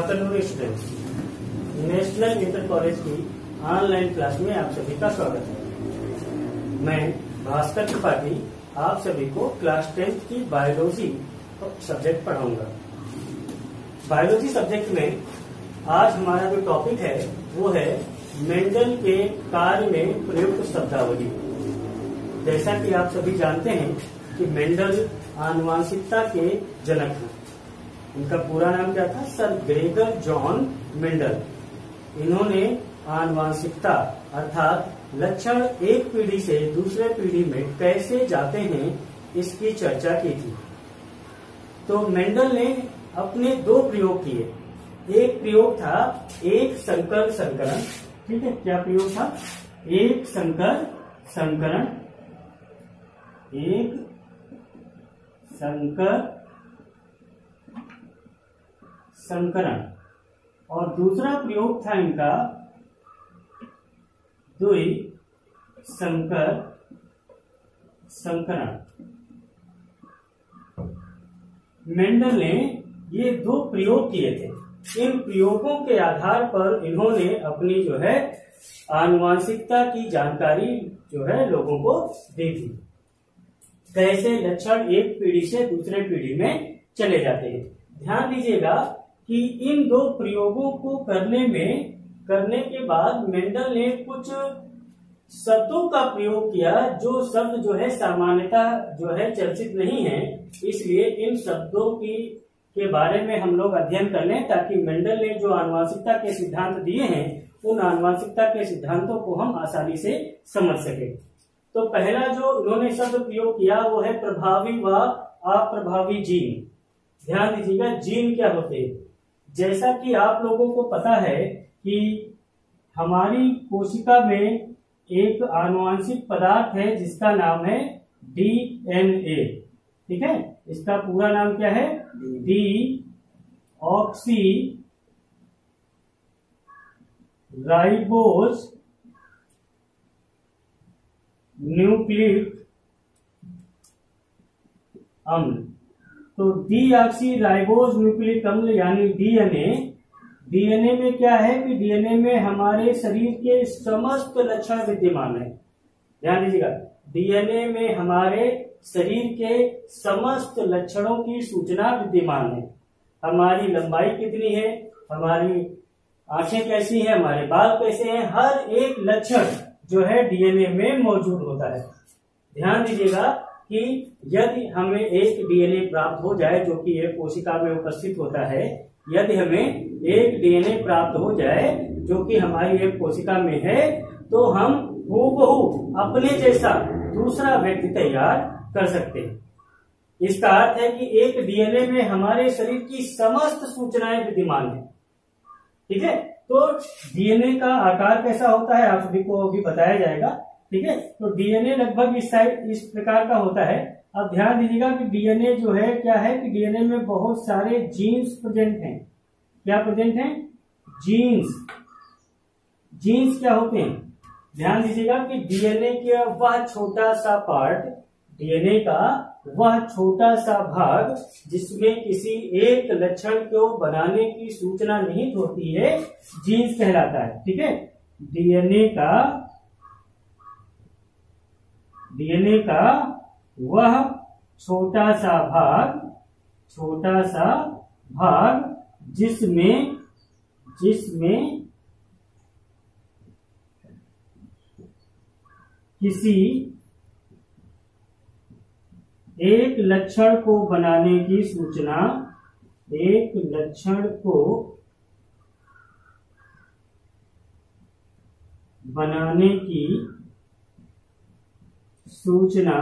Afternoon students, national inter college की online class में आप सभी का स्वागत है। मैं भास्कर त्रिपाठी आप सभी को क्लास 10th की बायोलॉजी सब्जेक्ट पढ़ाऊंगा। बायोलॉजी सब्जेक्ट में आज हमारा जो टॉपिक है वो है मेंडल के कार्य में प्रयुक्त शब्दावली। जैसा कि आप सभी जानते हैं कि मेंडल आनुवांशिकता के जनक हैं। इनका पूरा नाम क्या था? Sir Gregor John Mendel. इन्होंने आनुवांशिकता अर्थात लक्षण एक पीढ़ी से दूसरे पीढ़ी में कैसे जाते हैं इसकी चर्चा की थी। तो मेंडल ने अपने दो प्रयोग किए। एक प्रयोग था एक संकर संकरण। ठीक है, क्या प्रयोग था? एक संकर संकरण, एक संकर संकरण, और दूसरा प्रयोग था इनका द्वि संकर संकरण। मेंडल ने ये दो प्रयोग किए थे। इन प्रयोगों के आधार पर इन्होंने अपनी जो है आनुवांशिकता की जानकारी जो है लोगों को दी थी। कैसे लक्षण एक पीढ़ी से दूसरे पीढ़ी में चले जाते हैं। ध्यान दीजिएगा कि इन दो प्रयोगों को करने के बाद मेंडल ने कुछ शब्दों का प्रयोग किया जो शब्द जो है सामान्यतः जो है चर्चित नहीं है। इसलिए इन शब्दों के बारे में हम लोग अध्ययन कर लें ताकि मेंडल ने जो आनुवांशिकता के सिद्धांत दिए हैं उन आनुवांशिकता के सिद्धांतों को हम आसानी से समझ सके। तो पहला जो उन्होंने शब्द प्रयोग किया वो है प्रभावी व अप्रभावी जीन। ध्यान दीजिएगा, जीन क्या होते हैं? जैसा कि आप लोगों को पता है कि हमारी कोशिका में एक आनुवांशिक पदार्थ है जिसका नाम है डीएनए। ठीक है, इसका पूरा नाम क्या है? डी ऑक्सी राइबोज न्यूक्लिक अम्ल। तो डीऑक्सी राइबोज न्यूक्लिक अम्ल यानी डीएनए में क्या है कि डीएनए में हमारे शरीर के समस्त लक्षण विद्यमान है। ध्यान दीजिएगा, डीएनए में हमारे शरीर के समस्त लक्षणों की सूचना विद्यमान है। हमारी लंबाई कितनी है, हमारी आंखें कैसी हैं, हमारे बाल कैसे हैं, हर एक लक्षण जो है डीएनए में मौजूद होता है। ध्यान दीजिएगा कि यदि हमें एक डीएनए प्राप्त हो जाए जो कि एक कोशिका में उपस्थित होता है, यदि हमें एक डीएनए प्राप्त हो जाए जो कि हमारी एक कोशिका में है, तो हम हूबहू अपने जैसा दूसरा व्यक्ति तैयार कर सकते हैं। इसका अर्थ है कि एक डीएनए में हमारे शरीर की समस्त सूचनाएं विद्यमान है। ठीक है, तो डीएनए का आकार कैसा होता है आप सभी को अभी बताया जाएगा। ठीक है, तो डीएनए लगभग इस प्रकार का होता है। अब ध्यान दीजिएगा कि डीएनए जो है क्या है कि डीएनए में बहुत सारे जीन्स प्रेजेंट हैं। क्या प्रेजेंट हैं? जीन्स। जीन्स क्या होते हैं? ध्यान दीजिएगा कि डीएनए का वह छोटा सा पार्ट, डीएनए का वह छोटा सा भाग जिसमें किसी एक लक्षण को बनाने की सूचना निहित होती है, जीन्स कहलाता है। ठीक है, डीएनए का वह छोटा सा भाग जिसमें किसी एक लक्षण को बनाने की सूचना, एक लक्षण को बनाने की सूचना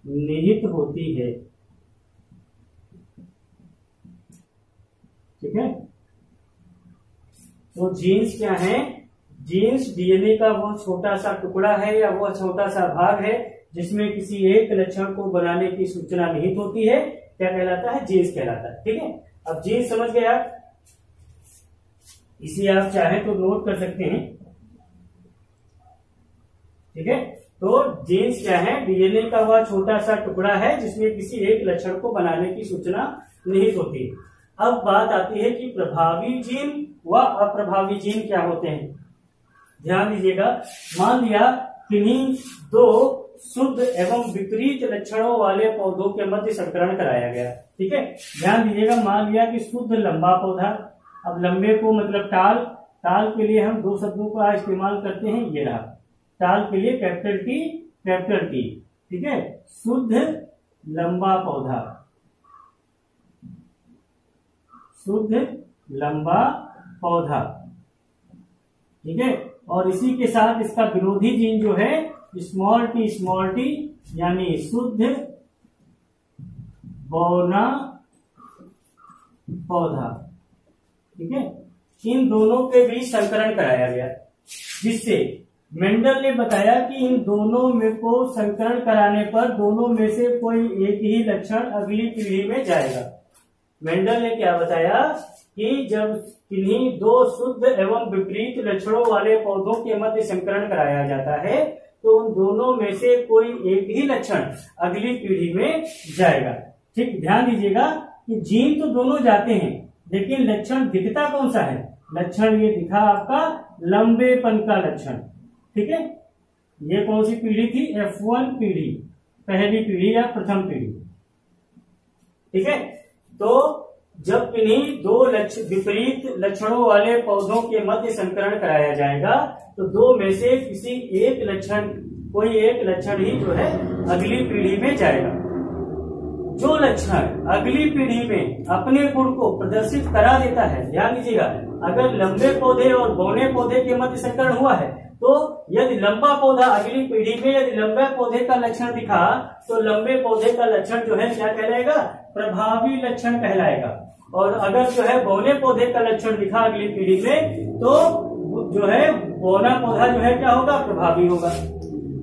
निहित होती है। ठीक है, तो जीन्स क्या है? जीन्स डीएनए का वह छोटा सा टुकड़ा है या वह छोटा सा भाग है जिसमें किसी एक लक्षण को बनाने की सूचना निहित होती है। क्या कहलाता है? जीन्स कहलाता है। ठीक है, अब जीन्स समझ गए आप, इसे आप चाहें तो नोट कर सकते हैं। ठीक है, तो जीन्स क्या है? डीएनए का वह छोटा सा टुकड़ा है जिसमें किसी एक लक्षण को बनाने की सूचना निहित होती है। अब बात आती है कि प्रभावी जीन व अप्रभावी जीन क्या होते हैं। ध्यान दीजिएगा, मान लिया किन्हीं दो शुद्ध एवं विपरीत लक्षणों वाले पौधों के मध्य संकरण कराया गया। ठीक है, ध्यान दीजिएगा, मान लिया कि शुद्ध लंबा पौधा, अब लंबे को मतलब टाल, टाल के लिए हम दो शब्दों का इस्तेमाल करते हैं, ये रहा टाल के लिए कैपिटल टी कैपिटल टी। ठीक है, शुद्ध लंबा पौधा, शुद्ध लंबा पौधा। ठीक है, और इसी के साथ इसका विरोधी जीन जो है स्मॉल टी यानी शुद्ध बौना पौधा। ठीक है, इन दोनों के बीच संकरण कराया गया, जिससे मेंडल ने बताया कि इन दोनों में को संकरण कराने पर दोनों में से कोई एक ही लक्षण अगली पीढ़ी में जाएगा। मेंडल ने क्या बताया कि जब किन्हीं दो शुद्ध एवं विपरीत लक्षणों वाले पौधों के मध्य संकरण कराया जाता है तो उन दोनों में से कोई एक ही लक्षण अगली पीढ़ी में जाएगा। ठीक, ध्यान दीजिएगा कि जीन तो दोनों जाते हैं, लेकिन लक्षण दिखता कौन सा है। लक्षण ये दिखा आपका लंबेपन का लक्षण। ठीक है, ये कौन सी पीढ़ी थी, F1 पीढ़ी, पहली पीढ़ी या प्रथम पीढ़ी। ठीक है, तो जब किन्हीं दो विपरीत लक्षणों वाले पौधों के मध्य संकरण कराया जाएगा तो दो में से किसी एक लक्षण, कोई एक लक्षण ही जो है अगली पीढ़ी में जाएगा। जो लक्षण अगली पीढ़ी में अपने गुण को प्रदर्शित करा देता है, ध्यान दीजिएगा, अगर लंबे पौधे और बौने पौधे के मध्य संकरण हुआ है तो यदि लंबा पौधा अगली पीढ़ी में यदि लंबे पौधे का लक्षण दिखा तो लंबे पौधे का लक्षण जो है क्या कहलाएगा, प्रभावी लक्षण कहलाएगा। और अगर जो है बौने पौधे का लक्षण दिखा अगली पीढ़ी में तो जो है बौना पौधा जो है क्या होगा, प्रभावी होगा।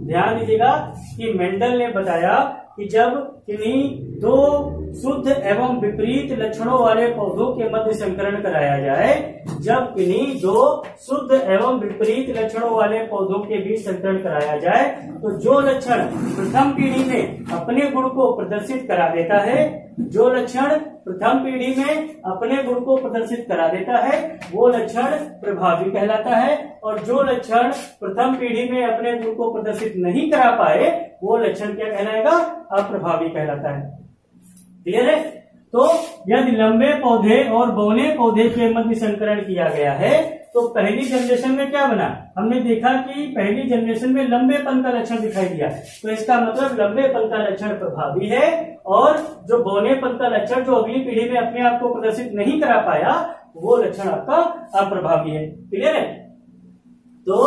ध्यान दीजिएगा कि मेंडल ने बताया कि जब किन्हीं दो शुद्ध एवं विपरीत लक्षणों वाले पौधों के मध्य संकरण कराया जाए, जब किन्हीं दो शुद्ध एवं विपरीत लक्षणों वाले पौधों के बीच संकरण कराया जाए तो जो लक्षण प्रथम पीढ़ी में अपने गुण को प्रदर्शित करा देता है, जो लक्षण प्रथम पीढ़ी में अपने गुण को प्रदर्शित करा देता है वो लक्षण प्रभावी कहलाता है, और जो लक्षण प्रथम पीढ़ी में अपने गुण को प्रदर्शित नहीं करा पाए वो लक्षण क्या कहलाएगा, अप्रभावी कहलाता है। क्लियर है। तो यदि लंबे पौधे और बौने पौधे के मध्य संकरण किया गया है तो पहली जनरेशन में क्या बना, हमने देखा कि पहली जनरेशन में लंबेपन का लक्षण दिखाई दिया, तो इसका मतलब लंबेपन का लक्षण प्रभावी है, और जो बौनेपन का लक्षण जो अगली पीढ़ी में अपने आप को प्रदर्शित नहीं करा पाया वो लक्षण आपका अप्रभावी है। क्लियर है। तो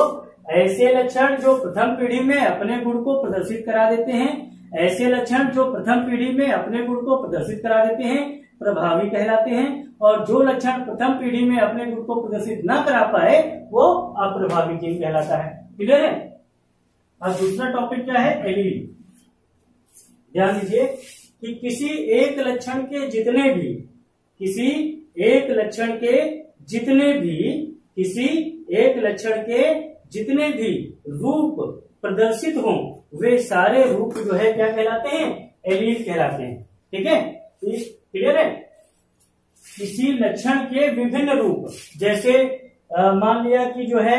ऐसे लक्षण जो प्रथम पीढ़ी में अपने गुण को प्रदर्शित करा देते हैं, ऐसे लक्षण जो प्रथम पीढ़ी में अपने गुण को प्रदर्शित करा देते हैं प्रभावी कहलाते हैं, और जो लक्षण प्रथम पीढ़ी में अपने गुण को प्रदर्शित न करा पाए वो अप्रभावी जीन कहलाता है। क्लियर है। अब दूसरा टॉपिक क्या है, एलील। ध्यान दीजिए कि किसी एक लक्षण के जितने भी किसी एक लक्षण के जितने भी रूप प्रदर्शित हों वे सारे रूप जो है क्या कहलाते हैं, एलील कहलाते हैं। ठीक है, क्लियर है। किसी लक्षण के विभिन्न रूप, जैसे मान लिया कि जो है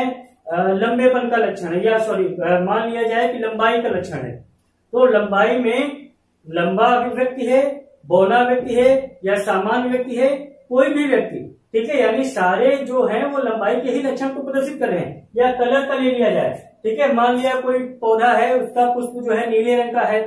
लंबेपन का लक्षण है, या मान लिया जाए कि लंबाई का लक्षण है, तो लंबाई में लंबा व्यक्ति है, बौना व्यक्ति है या सामान्य व्यक्ति है, कोई भी व्यक्ति, ठीक है, यानी सारे जो हैं वो लंबाई के ही लक्षण को प्रदर्शित कर रहे हैं। या कलर का ले लिया जाए, ठीक है, मान लिया कोई पौधा है उसका पुष्प जो है नीले रंग का है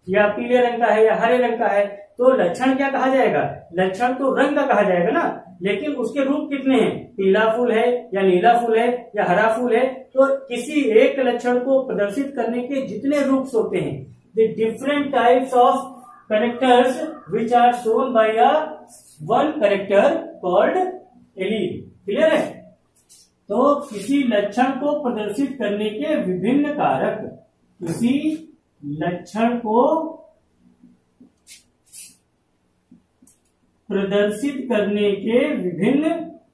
या पीले रंग का है या हरे रंग का है, तो लक्षण क्या कहा जाएगा, लक्षण तो रंग का कहा जाएगा ना, लेकिन उसके रूप कितने हैं, पीला फूल है या नीला फूल है या हरा फूल है, तो किसी एक लक्षण को प्रदर्शित करने के जितने रूप होते हैं, the different types of characters which are shown by a one character called allele. Clear है। तो किसी लक्षण को प्रदर्शित करने के विभिन्न कारक, किसी लक्षण को प्रदर्शित करने के विभिन्न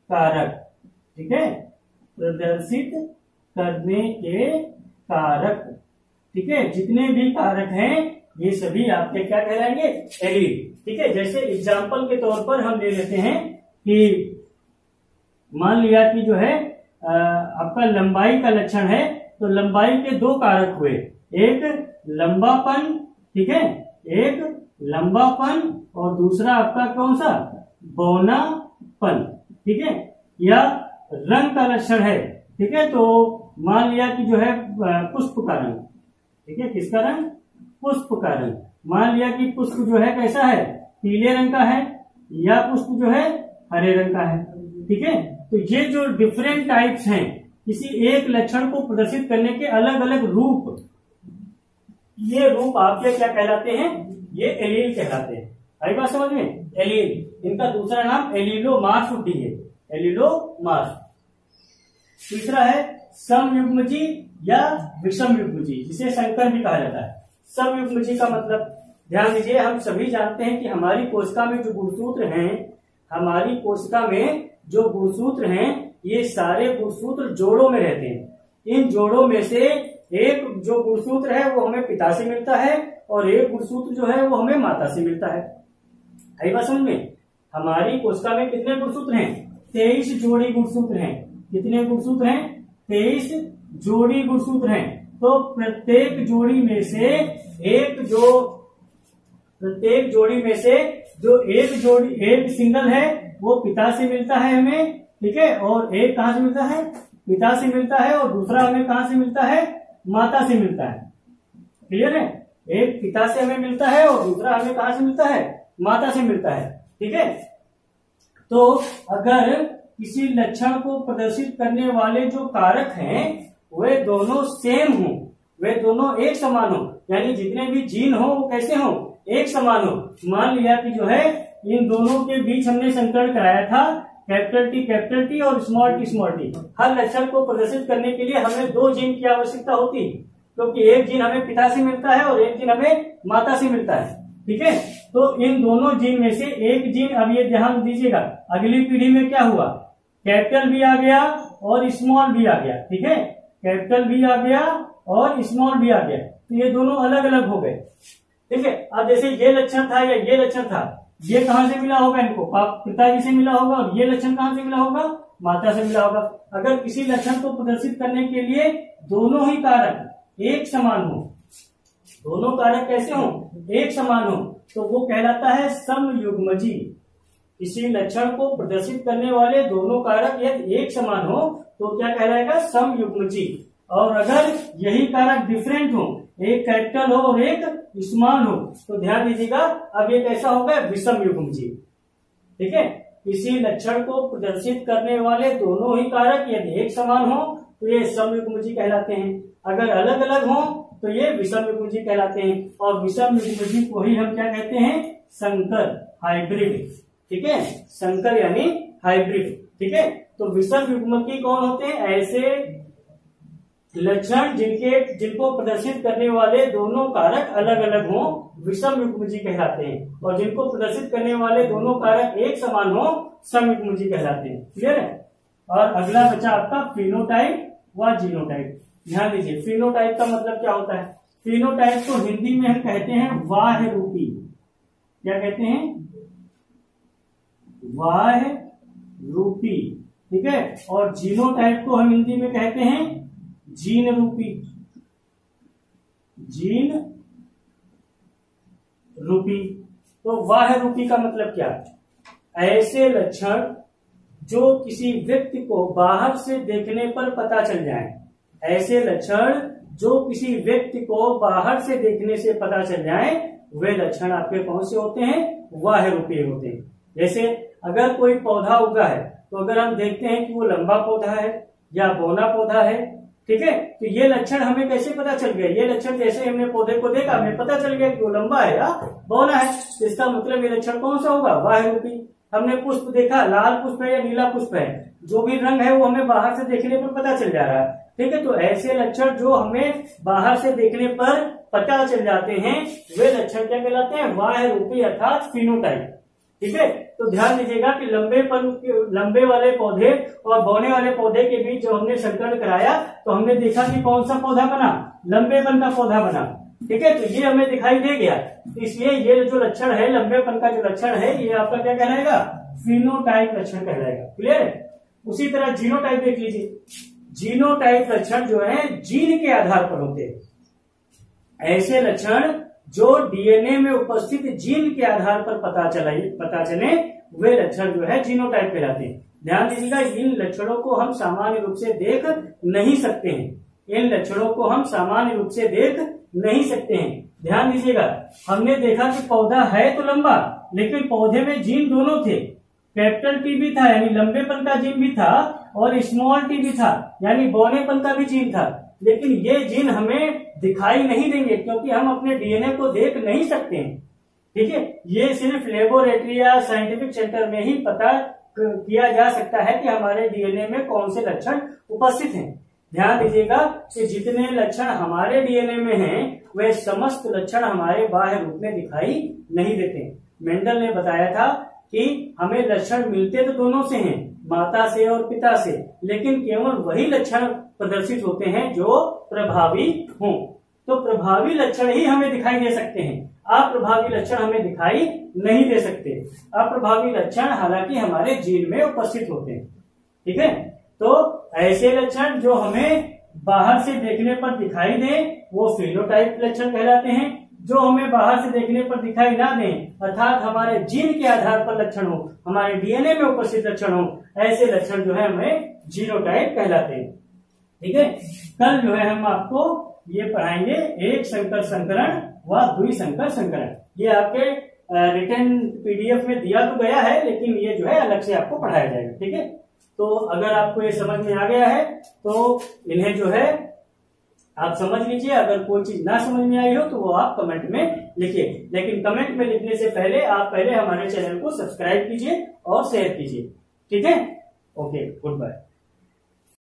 कारक, ठीक है, प्रदर्शित करने के कारक, ठीक है, जितने भी कारक हैं ये सभी आपके क्या कहलाएंगे, एलील। ठीक है, जैसे एग्जाम्पल के तौर पर हम ले लेते हैं कि मान लिया कि जो है आपका लंबाई का लक्षण है, तो लंबाई के दो कारक हुए, एक लंबापन, ठीक है, एक लंबापन और दूसरा आपका कौन सा, बौनापन। ठीक है, या रंग का लक्षण है, ठीक है, तो मान लिया कि जो है पुष्प का रंग, ठीक है, किसका रंग, पुष्प का रंग। मान लिया कि पुष्प जो है कैसा है, पीले रंग का है, या पुष्प जो है हरे रंग का है। ठीक है, तो ये जो डिफरेंट टाइप्स हैं, किसी एक लक्षण को प्रदर्शित करने के अलग अलग रूप, ये रूप आपके क्या कहलाते हैं, ये एलील कहलाते हैं। आई बात समझ में, एलील, इनका दूसरा नाम एलीलोमार्फ भी है, एलीलोमार्फ। तीसरा है समयुग्मजी या विषमयुग्मजी, जिसे संकर भी कहा जाता है। समयुग्मजी का मतलब, ध्यान दीजिए, हम सभी जानते हैं कि हमारी कोशिका में जो गुणसूत्र हैं, हमारी कोशिका में जो गुणसूत्र हैं, ये सारे गुणसूत्र जोड़ों में रहते हैं। इन जोड़ों में से एक जो गुणसूत्र है वो हमें पिता से मिलता है, और एक गुणसूत्र जो है वो हमें माता से मिलता है। आई बात समझ में, हमारी कोशिका में कितने गुणसूत्र हैं, 23 जोड़ी गुणसूत्र हैं। कितने गुणसूत्र हैं, 23 जोड़ी गुणसूत्र हैं। तो प्रत्येक जोड़ी में से एक एक सिंगल है वो पिता से मिलता है हमें, ठीक है, और एक कहां से मिलता है, पिता से मिलता है, और दूसरा हमें कहां से मिलता है, माता से मिलता है। क्लियर है, एक पिता से हमें मिलता है और दूसरा हमें कहां से मिलता है, माता से मिलता है। ठीक है, तो अगर किसी लक्षण को प्रदर्शित करने वाले जो कारक हैं वे दोनों सेम हो, वे दोनों एक समान हो, यानी जितने भी जीन हो वो कैसे हो, एक समान हो। मान लिया कि जो है इन दोनों के बीच हमने संकरण कराया था, कैपिटल टी और स्मॉल टी। हर लक्षण को प्रदर्शित करने के लिए हमें 2 जीन की आवश्यकता होती, क्योंकि एक जीन हमें पिता से मिलता है और एक जीन हमें माता से मिलता है। ठीक है, तो इन दोनों जीन में से एक जीन, अब ये ध्यान दीजिएगा, अगली पीढ़ी में क्या हुआ, कैपिटल भी आ गया और स्मॉल भी आ गया। ठीक है, कैपिटल भी आ गया और स्मॉल भी आ गया, तो ये दोनों अलग अलग हो गए। ठीक है, अब जैसे ये लक्षण था या ये लक्षण था, ये कहां से मिला होगा, इनको पिताजी से मिला होगा, और ये लक्षण कहां से मिला होगा, माता से मिला होगा। अगर किसी लक्षण को प्रदर्शित करने के लिए दोनों ही कारक एक समान हो, दोनों कारक कैसे हो, एक समान हो, तो वो कहलाता है समयुग्मजी। किसी लक्षण को प्रदर्शित करने वाले दोनों कारक यदि एक समान हो तो क्या कहलाएगा, समयुग्मजी। और अगर यही कारक डिफरेंट हो, एक कैपिटल हो और एक स्मॉल हो, तो ध्यान दीजिएगा अब ये कैसा होगा, विषमयुग्मजी। ठीक है, किसी लक्षण को प्रदर्शित करने वाले दोनों ही कारक यदि एक समान हो तो ये समयुग्मजी कहलाते हैं, अगर अलग अलग हो तो ये विषमयुग्मजी कहलाते हैं। और विषमयुग्मजी को ही हम क्या कहते हैं, संकर, हाइब्रिड। ठीक है, संकर यानी हाइब्रिड। ठीक है, तो विषमयुग्मकी कौन होते हैं, ऐसे लक्षण जिनको प्रदर्शित करने वाले दोनों कारक अलग अलग हो, विषमयुग्मजी कहलाते हैं, और जिनको प्रदर्शित करने वाले दोनों कारक एक समान हो, समयुग्मजी कहलाते हैं। क्लियर है। और अगला बचा आपका फिनोटाइप व जीनोटाइप। ध्यान दीजिए, फिनोटाइप का मतलब क्या होता है, फिनोटाइप को हिंदी में हम कहते हैं वाह रूपी। क्या कहते हैं, वाह रूपी। ठीक है, और जीनोटाइप को हम हिंदी में कहते हैं जीन रूपी, जीन रूपी। तो वाह रूपी का मतलब क्या, ऐसे लक्षण जो किसी व्यक्ति को बाहर से देखने पर पता चल जाए, ऐसे लक्षण जो किसी व्यक्ति को बाहर से देखने से पता चल जाए, वे लक्षण आपके कौन से होते हैं, वाह रूपी होते हैं। जैसे अगर कोई पौधा उगा है तो अगर हम देखते हैं कि वो लंबा पौधा है या बौना पौधा है, ठीक है, तो ये लक्षण हमें कैसे पता चल गया, ये लक्षण जैसे हमने पौधे को देखा हमें पता चल गया कि वो लंबा है या बौना है, तो इसका मतलब ये लक्षण कौन सा होगा, वाह रूपी। हमने पुष्प देखा, लाल पुष्प है या नीला पुष्प है, जो भी रंग है वो हमें बाहर से देखने पर पता चल जा रहा है। ठीक है, तो ऐसे लक्षण जो हमें बाहर से देखने पर पता चल जाते हैं वे लक्षण क्या कहलाते हैं, वाह रूपी अर्थात फिनोटाइप। ठीक है, तो ध्यान दीजिएगा कि लंबे वाले पौधे और बौने वाले पौधे के बीच जो हमने संकरण कराया तो हमने देखा कि कौन सा पौधा बना, लंबेपन का पौधा बना। ठीक है, तो ये हमें दिखाई दे गया। तो इसलिए ये जो लक्षण है, लंबेपन का जो लक्षण है, ये आपका क्या कहलाएगा? फिनोटाइप लक्षण कहलाएगा। क्लियर है? उसी तरह जीनोटाइप देख लीजिए। जीनोटाइप लक्षण जो है जीन के आधार पर होते हैं। ऐसे लक्षण जो डीएनए में उपस्थित जीन के आधार पर पता चले वे लक्षण जो है जीनोटाइप कहलाते हैं। ध्यान दीजिएगा, इन लक्षणों को हम सामान्य रूप से देख नहीं सकते हैं। इन लक्षणों को हम सामान्य रूप से देख नहीं सकते हैं। ध्यान दीजिएगा, हमने देखा कि पौधा है तो लंबा, लेकिन पौधे में जीन दोनों थे। कैपिटल टी भी था यानी लंबेपन का जीन भी था, और स्मॉल टी भी था यानी बौनेपन का भी जीन था। लेकिन ये जीन हमें दिखाई नहीं देंगे क्योंकि हम अपने डीएनए को देख नहीं सकते हैं। ठीक है, ये सिर्फ लेबोरेटरी या साइंटिफिक सेंटर में ही पता किया जा सकता है कि हमारे डीएनए में कौन से लक्षण उपस्थित हैं। ध्यान दीजिएगा कि जितने लक्षण हमारे डीएनए में हैं, वे समस्त लक्षण हमारे बाह्य रूप में दिखाई नहीं देते। मेंडल ने बताया था कि हमें लक्षण मिलते तो दोनों से हैं, माता से और पिता से, लेकिन केवल वही लक्षण प्रदर्शित होते हैं जो प्रभावी हों। तो प्रभावी लक्षण ही हमें दिखाई दे सकते हैं, अप्रभावी लक्षण हमें दिखाई नहीं दे सकते। अप्रभावी लक्षण हालांकि हमारे जीन में उपस्थित होते हैं। ठीक है, तो ऐसे लक्षण जो हमें बाहर से देखने पर दिखाई दे वो फिनोटाइप लक्षण कहलाते हैं। जो हमें बाहर से देखने पर दिखाई ना दें, अर्थात हमारे जीन के आधार पर लक्षण हो, हमारे डीएनए में उपस्थित लक्षण हो, ऐसे लक्षण जो है हमें जीनोटाइप कहलाते हैं। ठीक है, कल जो है हम आपको ये पढ़ाएंगे एक संकर संकरण व द्विसंकर संकरण। ये आपके रिटन पीडीएफ में दिया तो गया है, लेकिन ये जो है अलग से आपको पढ़ाया जाएगा। ठीक है, तो अगर आपको ये समझ में आ गया है तो इन्हें जो है आप समझ लीजिए। अगर कोई चीज ना समझ में आई हो तो वो आप कमेंट में लिखिए, लेकिन कमेंट में लिखने से पहले आप पहले हमारे चैनल को सब्सक्राइब कीजिए और शेयर कीजिए। ठीक है, ओके, गुड बाय।